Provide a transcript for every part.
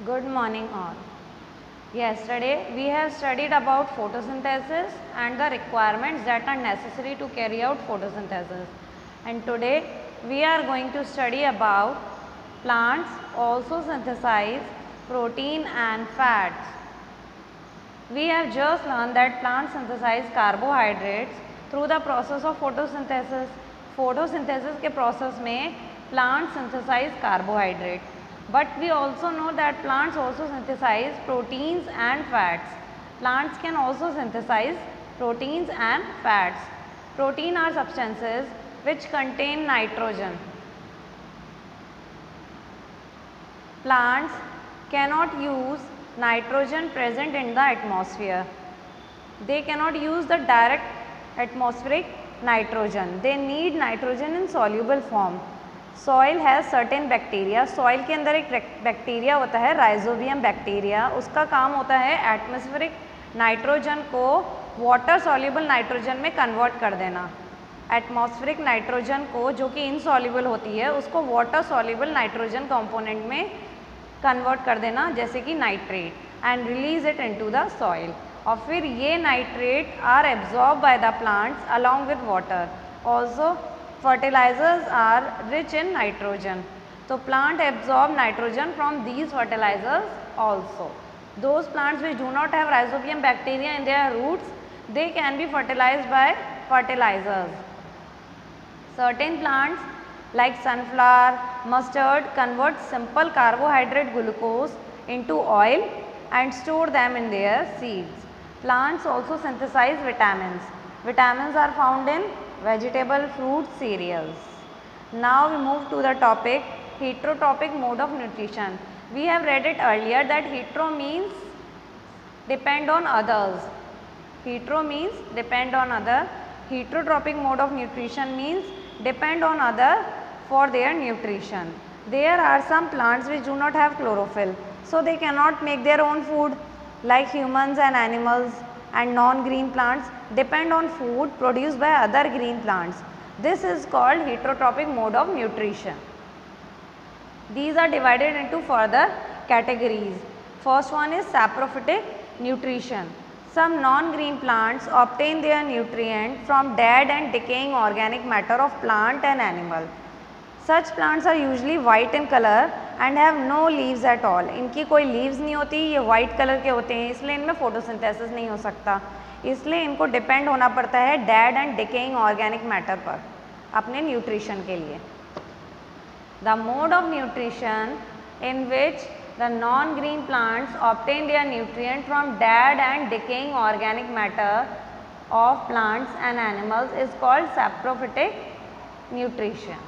Good morning all. Yesterday we have studied about photosynthesis and the requirements that are necessary to carry out photosynthesis. And today we are going to study about plants also synthesize protein and fats. We have just learned that plants synthesize carbohydrates through the process of photosynthesis. Photosynthesis के process में plants synthesize carbohydrate. But we also know that plants also synthesize proteins and fats. Plants can also synthesize proteins and fats. Protein are substances which contain nitrogen. Plants cannot use nitrogen present in the atmosphere. They cannot use the direct atmospheric nitrogen. They need nitrogen in soluble form. Soil has certain bacteria. Soil के अंदर एक bacteria होता है rhizobium bacteria. उसका काम होता है atmospheric nitrogen को वाटर सॉल्युबल नाइट्रोजन में कन्वर्ट कर देना. एटमॉस्फेरिक नाइट्रोजन को जो कि इनसॉल्युबल होती है उसको वाटर सॉल्युबल नाइट्रोजन कंपोनेंट में कन्वर्ट कर देना, जैसे कि nitrate, and release it into the soil. और फिर ये nitrate are absorb by the plants along with water. Also fertilizers are rich in nitrogen. So plant absorb nitrogen from these fertilizers also. Those plants which do not have rhizobium bacteria in their roots, they can be fertilized by fertilizers. Certain plants like sunflower, mustard convert simple carbohydrate glucose into oil and store them in their seeds. Plants also synthesize vitamins. Vitamins are found in vegetable, fruit, cereals. Now we move to the topic heterotrophic mode of nutrition. We have read it earlier that hetero means depend on others. Hetero means depend on other. Heterotrophic mode of nutrition means depend on other for their nutrition. There are some plants which do not have chlorophyll, so they cannot make their own food, like humans and animals. And non-green plants depend on food produced by other green plants. This is called heterotrophic mode of nutrition. These are divided into further categories. First one is saprophytic nutrition. Some non-green plants obtain their nutrient from dead and decaying organic matter of plant and animal. Such plants are usually white in color and have no leaves at all. इनकी कोई leaves नहीं होती, ये white color के होते हैं, इसलिए इनमें photosynthesis नहीं हो सकता. इसलिए इनको depend होना पड़ता है dead and decaying organic matter पर अपने nutrition के लिए. The mode of nutrition in which the non-green plants obtain their nutrient from dead and decaying organic matter of plants and animals is called saprophytic nutrition.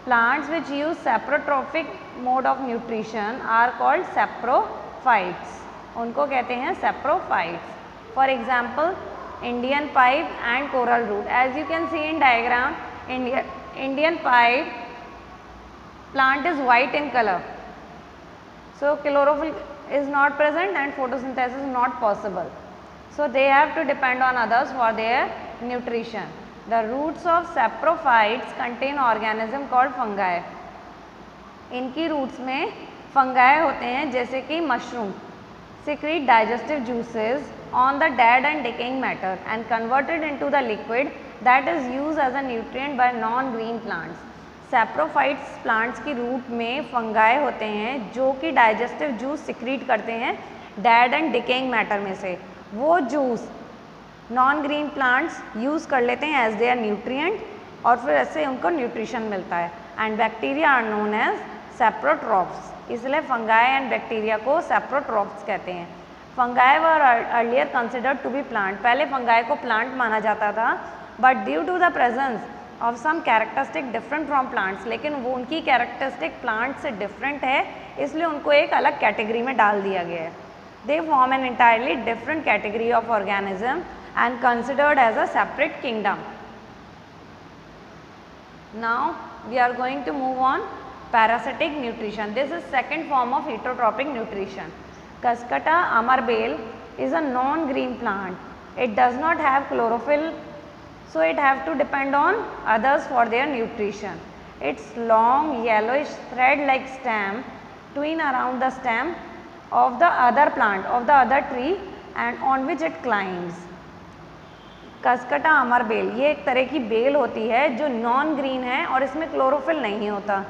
Plants which use saprotrophic mode of nutrition are called saprophytes. उनको कहते हैं saprophytes. For example, Indian pipe and coral root. As you can see in diagram, Indian pipe plant is white in color. So chlorophyll is not present and photosynthesis is not possible. So they have to depend on others for their nutrition. The roots of saprophytes contain organism called fungi. इनकी roots में fungi होते हैं, जैसे कि mushroom. Secrete digestive juices on the dead and decaying matter and converted into the liquid that is used as a nutrient by non-green plants. Saprophytes plants की root में fungi होते हैं जो कि digestive juice secrete करते हैं dead and decaying matter में से. वो juice non green plants use कर लेते हैं एज देयर न्यूट्रिएंट और फिर ऐसे उनको न्यूट्रिशन मिलता है. And bacteria are known as saprotrophs. इसलिए फंगाई एंड बैक्टीरिया को सेप्रोट्रॉफ्स कहते हैं. Fungi were earlier considered to be plant. पहले फंगाई को प्लांट माना जाता था, but due to the presence of some characteristic different from plants, लेकिन वो उनकी कैरेक्टरिस्टिक प्लांट से डिफरेंट है, इसलिए उनको एक अलग कैटेगरी में डाल दिया गया है. They form an entirely different category of organism and considered as a separate kingdom. Now we are going to move on parasitic nutrition. This is second form of heterotrophic nutrition. Cuscuta amarbale is a non-green plant. It does not have chlorophyll, so it have to depend on others for their nutrition. Its long yellowish thread like stem twine around the stem of the other tree and on which it climbs. Cuscuta अमर बेल, ये एक तरह की bell होती है जो non green है और इसमें क्लोरोफिल नहीं होता.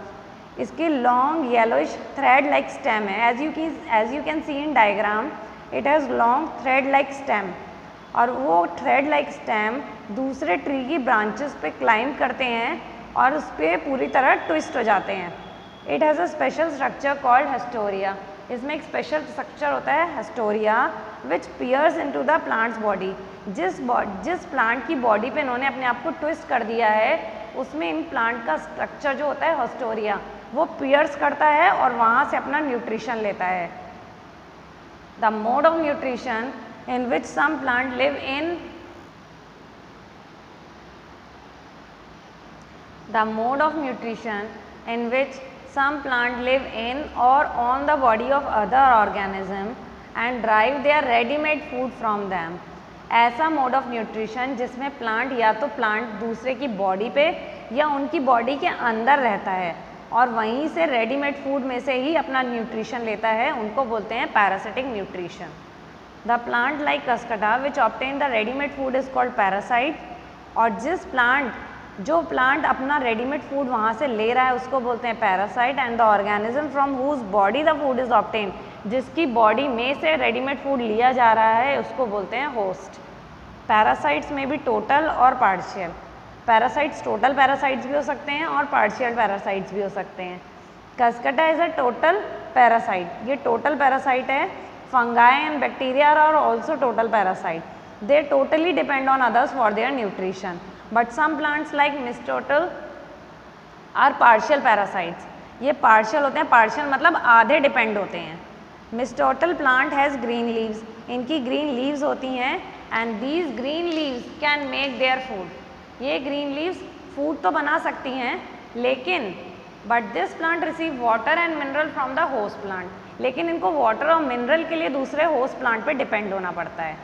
इसकी long yellowish thread like stem है. As you can see in diagram, it has long thread like stem, और वो थ्रेड लाइक स्टेम दूसरे ट्री की ब्रांचेस पे क्लाइंब करते हैं और उस पर पूरी तरह ट्विस्ट हो जाते हैं. It has a special structure called haustoria. इसमें एक स्पेशल स्ट्रक्चर होता है haustoria which pierce into the plants body. जिस प्लांट की बॉडी पे इन्होंने अपने आप को ट्विस्ट कर दिया है उसमें इन प्लांट का स्ट्रक्चर जो होता है हेस्टोरिया वो पियर्स करता है और वहाँ से अपना न्यूट्रिशन लेता है. The mode of nutrition in which some plant live in, the mode of nutrition in which some plant live in or on the body of other organism and derive their ready-made food from them. ऐसा mode of nutrition जिसमें plant या तो plant दूसरे की body पे या उनकी body के अंदर रहता है और वहीं से रेडीमेड फूड में से ही अपना न्यूट्रिशन लेता है, उनको बोलते हैं parasitic nutrition. The plant like Cuscuta which obtain the ready-made food is called parasite. और जो प्लांट अपना रेडीमेड फूड वहाँ से ले रहा है उसको बोलते हैं parasite. And the organism from whose body the food is obtain, जिसकी बॉडी में से रेडीमेड फूड लिया जा रहा है उसको बोलते हैं होस्ट. पैरासाइट्स में भी टोटल और पार्शियल. पैरासाइट्स टोटल पैरासाइट्स भी हो सकते हैं और पार्शियल पैरासाइट्स भी हो सकते हैं. Cuscuta is a total parasite, ये टोटल पैरासाइट है. Fungi and bacteria are also total parasite. They totally depend on others for their nutrition. But some plants like Mistletoe are partial parasites. ये partial होते हैं, partial मतलब आधे depend होते हैं. Mistletoe plant has green leaves. इनकी green leaves होती हैं and these green leaves can make their food. ये green leaves food तो बना सकती हैं लेकिन but this plant receive water and mineral from the host plant. लेकिन इनको वाटर और मिनरल के लिए दूसरे होस्ट प्लांट पे डिपेंड होना पड़ता है.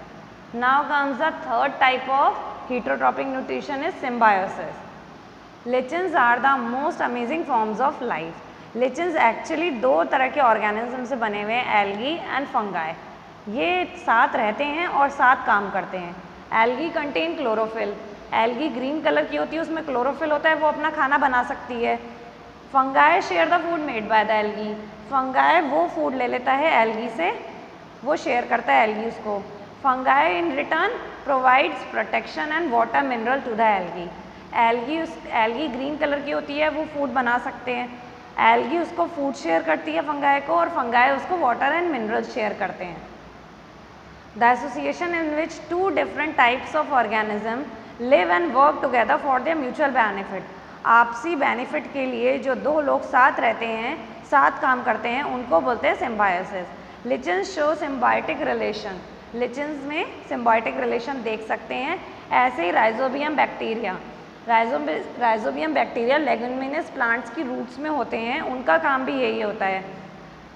Now comes the third type of heterotrophic nutrition is symbiosis. Lichens are the most amazing forms of life. Lichens actually दो तरह के ऑर्गेनिज्म से बने हुए हैं, एल्गी एंड फंगाई. ये साथ रहते हैं और साथ काम करते हैं. Algae contain chlorophyll. Algae green colour की होती है, उसमें क्लोरोफिल होता है, वो अपना खाना बना सकती है. Fungi share the food made by the algae. Fungi वो फूड ले लेता है एल्गी से, वो शेयर करता है एल्गी उसको. Fungi in return provides protection and water mineral to the algae. Algae green colour की होती है, वो फूड बना सकते हैं. एल्गी उसको फूड शेयर करती है फंगाई को और फंगाई उसको वाटर एंड मिनरल शेयर करते हैं. The association in which two different types of organism live and work together for their mutual benefit. आपसी बेनिफिट के लिए जो दो लोग साथ रहते हैं, साथ काम करते हैं, उनको बोलते हैं symbiosis. Lichens show symbiotic relation. Lichens में सिम्बायोटिक रिलेशन देख सकते हैं. ऐसे ही rhizobium bacteria. Rhizobium bacteria leguminous plants की रूट्स में होते हैं, उनका काम भी यही होता है.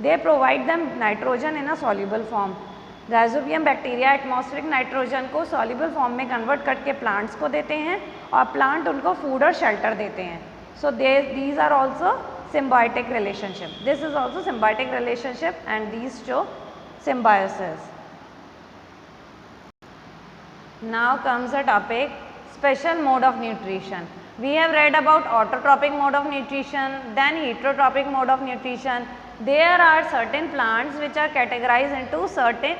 They provide them nitrogen in a soluble form. Rhizobium bacteria atmospheric nitrogen को सॉल्युबल फॉर्म में कन्वर्ट करके प्लांट्स को देते हैं और प्लांट उनको फूड और शेल्टर देते हैं. So these are also symbiotic relationship. This is also symbiotic relationship and these show symbiosis. Now comes the topic special mode of nutrition. We have read about autotrophic mode of nutrition, then heterotrophic mode of nutrition. There are certain plants which are categorized into certain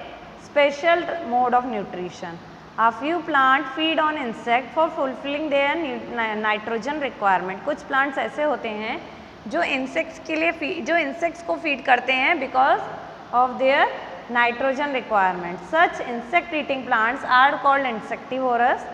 special mode of nutrition. A few plants feed on insect for fulfilling their nitrogen requirement. कुछ plants ऐसे होते हैं जो insects के लिए जो insects को feed करते हैं because of their nitrogen requirement. Such insect eating plants are called insectivorous.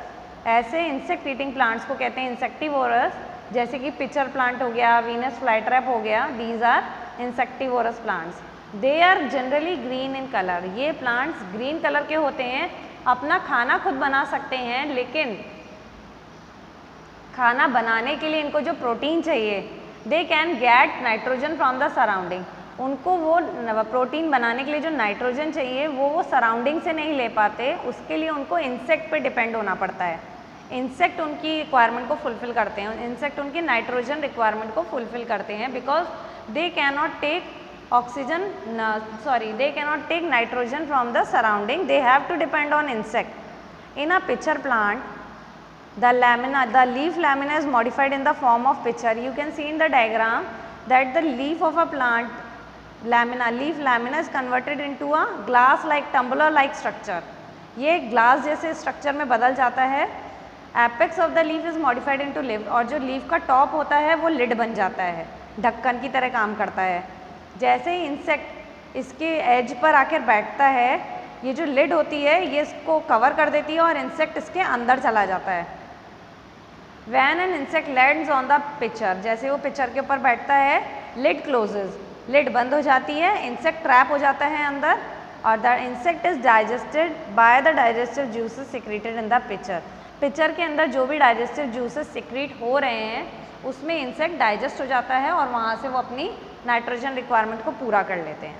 ऐसे इंसेक्ट ईटिंग प्लांट्स को कहते हैं इंसेक्टिवोरस. जैसे कि पिचर प्लांट हो गया, वीनस फ्लाईट्रैप हो गया, these are insectivorous plants. They are generally green in colour. ये प्लांट्स ग्रीन कलर के होते हैं. अपना खाना खुद बना सकते हैं लेकिन खाना बनाने के लिए इनको जो प्रोटीन चाहिए, they can get nitrogen from the surrounding. उनको वो प्रोटीन बनाने के लिए जो नाइट्रोजन चाहिए वो सराउंडिंग से नहीं ले पाते. उसके लिए उनको इंसेक्ट पे डिपेंड होना पड़ता है. इंसेक्ट उनकी रिक्वायरमेंट को फुलफिल करते हैं. इंसेक्ट उनकी नाइट्रोजन रिक्वायरमेंट को फुलफिल करते हैं because they can not take oxygen, they cannot take nitrogen from the surrounding, they have to depend on insect. In a pitcher plant, the leaf lamina is modified in the form of pitcher. You can see in the diagram that the leaf of a plant leaf lamina is converted into a glass like tumbler like structure. ये glass जैसे structure में बदल जाता है. Apex of the leaf is modified into lid, और जो leaf का top होता है वो लिड बन जाता है, ढक्कन की तरह काम करता है. जैसे ही इंसेक्ट इसके एज पर आकर बैठता है, ये जो लिड होती है ये इसको कवर कर देती है और इंसेक्ट इसके अंदर चला जाता है. When an insect lands on the picture, जैसे वो पिक्चर के ऊपर बैठता है, लिड क्लोजेज, लिड बंद हो जाती है, इंसेक्ट ट्रैप हो जाता है अंदर, और the insect is digested by the digestive juices secreted in the picture. Picture के अंदर जो भी डाइजेस्टिव जूसेस सिक्रीट हो रहे हैं उसमें इंसेक्ट डाइजेस्ट हो जाता है और वहाँ से वो अपनी नाइट्रोजन रिक्वायरमेंट को पूरा कर लेते हैं.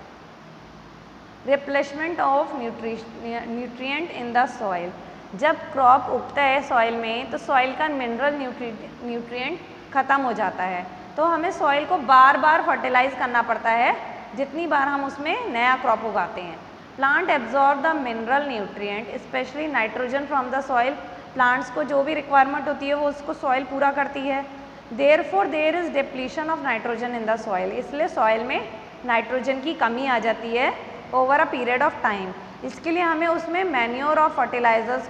Replacement of nutrient in the soil. जब क्रॉप उगता है सॉइल में तो सॉइल का मिनरल न्यूट्रिएंट ख़त्म हो जाता है, तो हमें सॉइल को बार बार फर्टिलाइज करना पड़ता है जितनी बार हम उसमें नया क्रॉप उगाते हैं. Plant absorb the mineral nutrient specially nitrogen from the soil. Plants को जो भी रिक्वायरमेंट होती है वो उसको सॉइल पूरा करती है. Therefore there is depletion of nitrogen in the soil. इसलिए सॉइल में नाइट्रोजन की कमी आ जाती है over a period of time. इसके लिए हमें उसमें मैन्योर और फर्टिलाइजर्स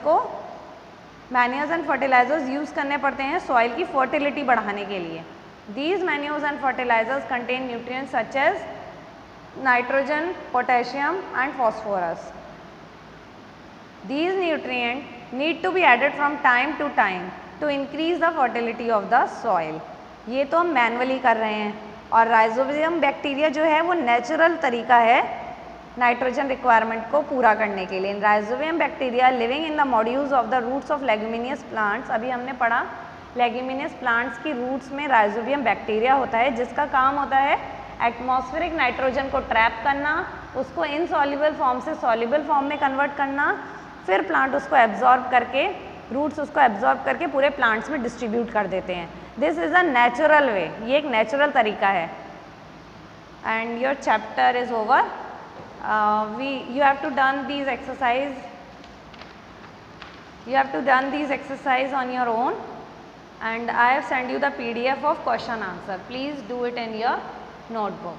एंड फर्टिलाइजर्स यूज़ करने पड़ते हैं सॉइल की फर्टिलिटी बढ़ाने के लिए. These manures and fertilizers contain nutrients such as nitrogen, potassium and phosphorus. These nutrients need to be added from time to time to increase the fertility of the soil. ये तो हम manually कर रहे हैं, और राइजोबियम बैक्टीरिया जो है वो नेचुरल तरीका है नाइट्रोजन रिक्वायरमेंट को पूरा करने के लिए. Rhizobium bacteria living in the modules of the roots of leguminous plants. अभी हमने पढ़ा लेग्यूमिनियस प्लांट्स की रूट्स में राइजोबियम बैक्टीरिया होता है जिसका काम होता है एटमॉस्फेरिक नाइट्रोजन को ट्रैप करना, उसको इनसॉल्युबल फॉर्म से सॉल्युबल फॉर्म में कन्वर्ट करना, फिर प्लांट उसको एब्जॉर्ब करके, रूट्स उसको एब्जॉर्ब करके पूरे प्लांट्स में डिस्ट्रीब्यूट कर देते हैं. This is a natural way, ये एक नेचुरल तरीका है. And your chapter is over. You have to done these exercise on your own, and I have sent you the PDF of question answer. Please do it in your notebook.